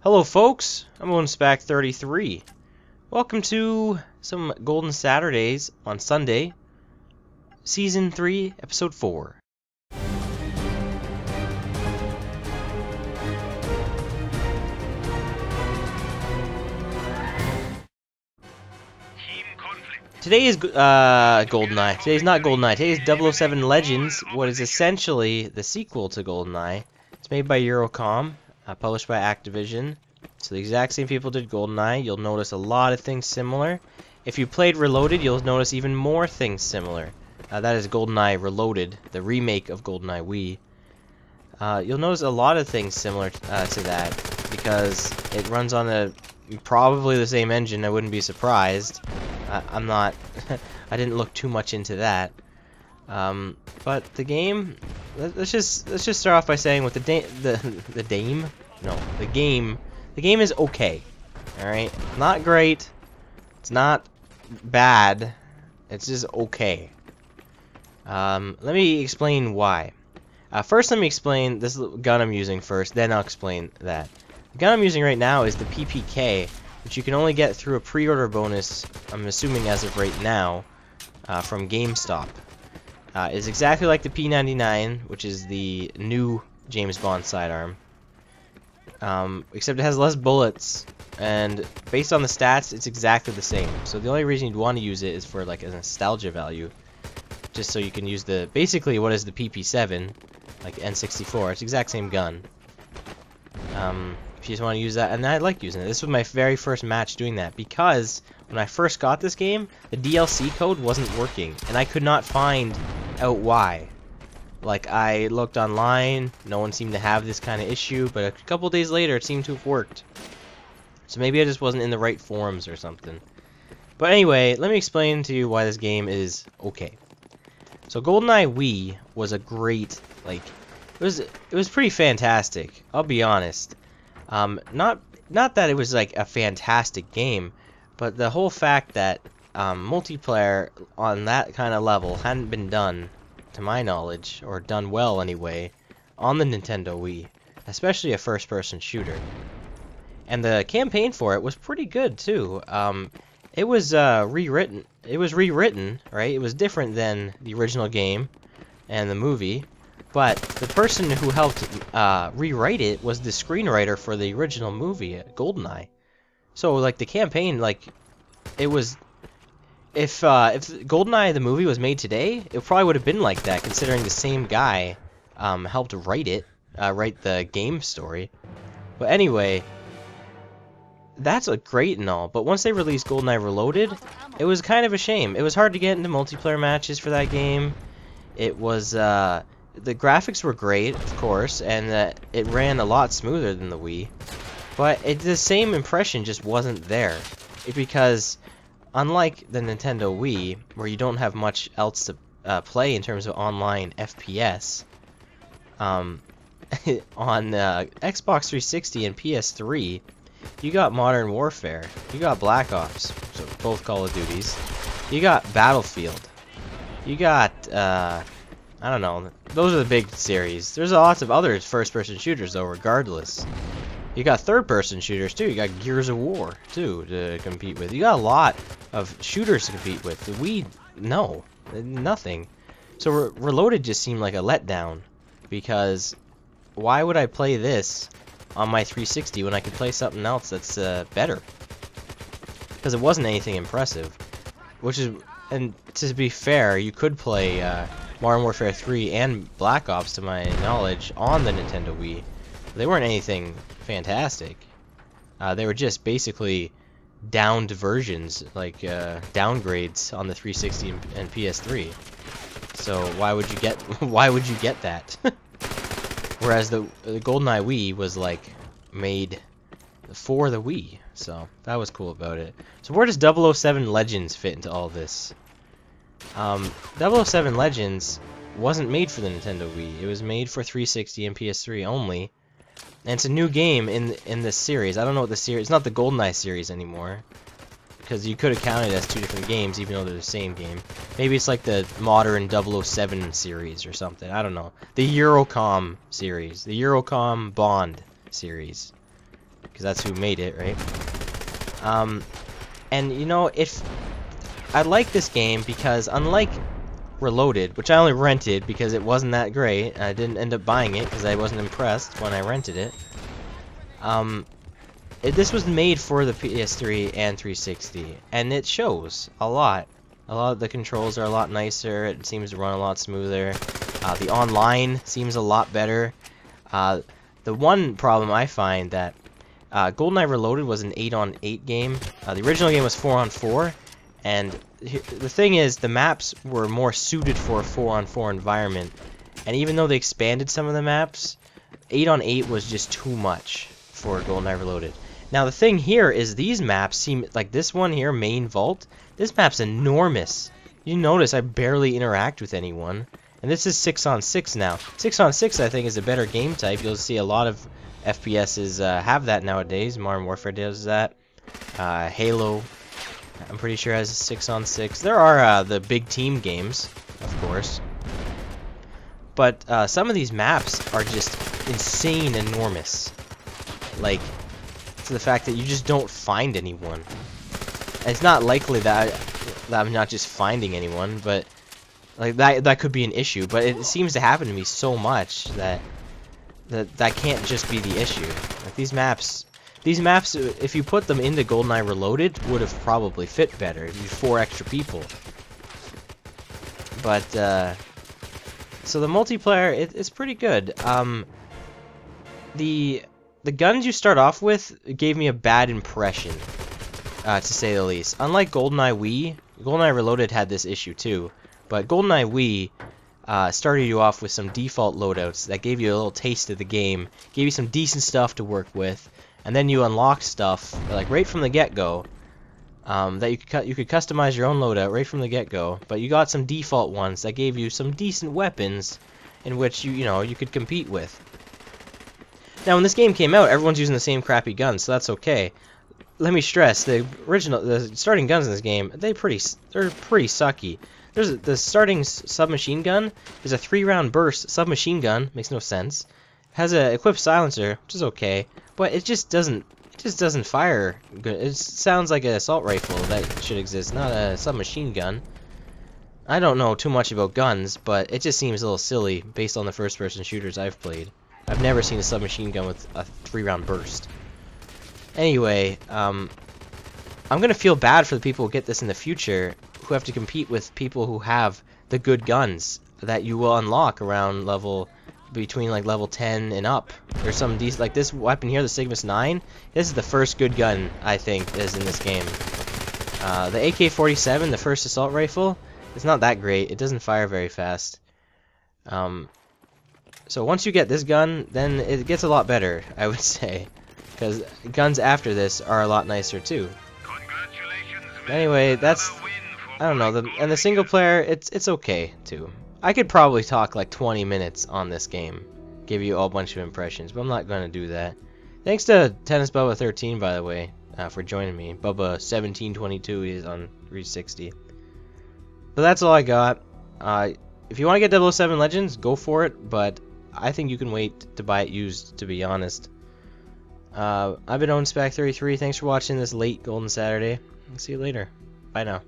Hello folks, I'm Odinspack 33. Welcome to some Golden Saturdays on Sunday, Season 3, Episode 4. Today is GoldenEye. Today's not GoldenEye. Today is 007 Legends, what is essentially the sequel to GoldenEye. It's made by Eurocom, published by Activision. So the exact same people did GoldenEye. You'll notice a lot of things similar. If you played Reloaded, you'll notice even more things similar. That is GoldenEye Reloaded, the remake of GoldenEye Wii. You'll notice a lot of things similar to that because it runs on probably the same engine. I wouldn't be surprised. I'm not. I didn't look too much into that. But the game. Let's just start off by saying with the game is okay. All right, not great. It's not bad. It's just okay. Let me explain why. First, let me explain this gun I'm using first. Then I'll explain that. The gun I'm using right now is the PPK, which you can only get through a pre-order bonus, I'm assuming as of right now, from GameStop. It's exactly like the P99, which is the new James Bond sidearm, except it has less bullets, and based on the stats, it's exactly the same. So the only reason you'd want to use it is for like a nostalgia value, just so you can use basically what is the PP7, like N64. It's the exact same gun. If you just want to use that, and I like using it. This was my very first match doing that because when I first got this game, the DLC code wasn't working, and I could not find out why. Like, I looked online, no one seemed to have this kind of issue, but a couple days later it seemed to have worked. So maybe I just wasn't in the right forums or something. But anyway, let me explain to you why this game is okay. So GoldenEye Wii was a great, like, it was pretty fantastic, I'll be honest. Not that it was like a fantastic game, but the whole fact that multiplayer on that kind of level hadn't been done, to my knowledge, or done well anyway, on the Nintendo Wii, especially a first-person shooter. And the campaign for it was pretty good too. It was rewritten. It was rewritten, right? It was different than the original game and the movie, but the person who helped rewrite it was the screenwriter for the original movie, GoldenEye. So like the campaign, like it was. If GoldenEye the movie was made today, it probably would have been like that, considering the same guy helped write it, write the game story. But anyway, that's great and all, but once they released GoldenEye Reloaded, it was kind of a shame. It was hard to get into multiplayer matches for that game. It was, the graphics were great, of course, and it ran a lot smoother than the Wii, but the same impression just wasn't there, because unlike the Nintendo Wii, where you don't have much else to play in terms of online FPS, on Xbox 360 and PS3, you got Modern Warfare, you got Black Ops, so both Call of Duties, you got Battlefield, you got, I don't know, those are the big series. There's lots of other first-person shooters, though, regardless. You got third-person shooters, too. You got Gears of War, too, to compete with. You got a lot of shooters to compete with. The Wii, no, nothing. So Reloaded just seemed like a letdown, because why would I play this on my 360 when I could play something else that's better? Because it wasn't anything impressive. And to be fair, you could play Modern Warfare 3 and Black Ops, to my knowledge, on the Nintendo Wii. They weren't anything fantastic. They were just basically downed versions, like downgrades on the 360 and PS3. So why would you get that? Whereas the GoldenEye Wii was like made for the Wii, so that was cool about it. So where does 007 Legends fit into all this? 007 Legends wasn't made for the Nintendo Wii. It was made for 360 and PS3 only. And it's a new game in this series. I don't know what the series. It's not the GoldenEye series anymore, because you could have counted it as two different games, even though they're the same game. Maybe it's like the modern 007 series or something. I don't know. The Eurocom series, the Eurocom Bond series. because that's who made it, right? And you know, if I like this game because unlike Reloaded, which I only rented because it wasn't that great, I didn't end up buying it because I wasn't impressed when I rented it. This was made for the PS3 and 360, and it shows a lot. A lot of the controls are a lot nicer. It seems to run a lot smoother. The online seems a lot better. The one problem I find that GoldenEye Reloaded was an 8-on-8 game. The original game was 4-on-4, and the thing is, the maps were more suited for a 4-on-4 environment. And even though they expanded some of the maps, 8-on-8 was just too much for GoldenEye Reloaded. Now the thing here is these maps seem like this one here, Main Vault. This map's enormous. You notice I barely interact with anyone. And this is 6-on-6 now. 6-on-6 I think is a better game type. You'll see a lot of FPSs have that nowadays. Modern Warfare does that. Halo, I'm pretty sure, has a 6-on-6. There are the big team games, of course. But some of these maps are just insane enormous. Like, to the fact that you just don't find anyone. And it's not likely that I'm not just finding anyone, but like that could be an issue. But it seems to happen to me so much that can't just be the issue. Like these maps, if you put them into GoldenEye Reloaded, would have probably fit better. You'd 4 extra people. But so the multiplayer, it's pretty good. The guns you start off with gave me a bad impression, to say the least. Unlike GoldenEye Wii, GoldenEye Reloaded had this issue too, but GoldenEye Wii started you off with some default loadouts that gave you a little taste of the game, gave you some decent stuff to work with, and then you unlocked stuff like right from the get-go that you could customize your own loadout right from the get-go. But you got some default ones that gave you some decent weapons in which you could compete with. Now, when this game came out, everyone's using the same crappy guns, so that's okay. Let me stress, the starting guns in this game, they're pretty sucky. The starting submachine gun is a 3-round burst submachine gun, makes no sense. Has a equipped silencer, which is okay, but it just doesn't fire good. It sounds like an assault rifle that should exist, not a submachine gun. I don't know too much about guns, but it just seems a little silly based on the first-person shooters I've played. I've never seen a submachine gun with a 3-round burst. Anyway, I'm gonna feel bad for the people who get this in the future, who have to compete with people who have the good guns that you will unlock around between like level 10 and up. There's some decent, like this weapon here, the Sigmus 9. This is the first good gun I think is in this game. The AK-47, the first assault rifle, it's not that great. It doesn't fire very fast. So once you get this gun, then it gets a lot better, I would say, because guns after this are a lot nicer too. Anyway, that's, I don't know, and the single player, it's okay too. I could probably talk like 20 minutes on this game, give you a bunch of impressions, but I'm not going to do that. Thanks to Tennis Bubba 13, by the way, for joining me. Bubba 1722 is on 360. But that's all I got. If you want to get 007 Legends, go for it, but I think you can wait to buy it used, to be honest. I've been Odinspack 33. Thanks for watching this late Golden Saturday. I'll see you later. Bye now.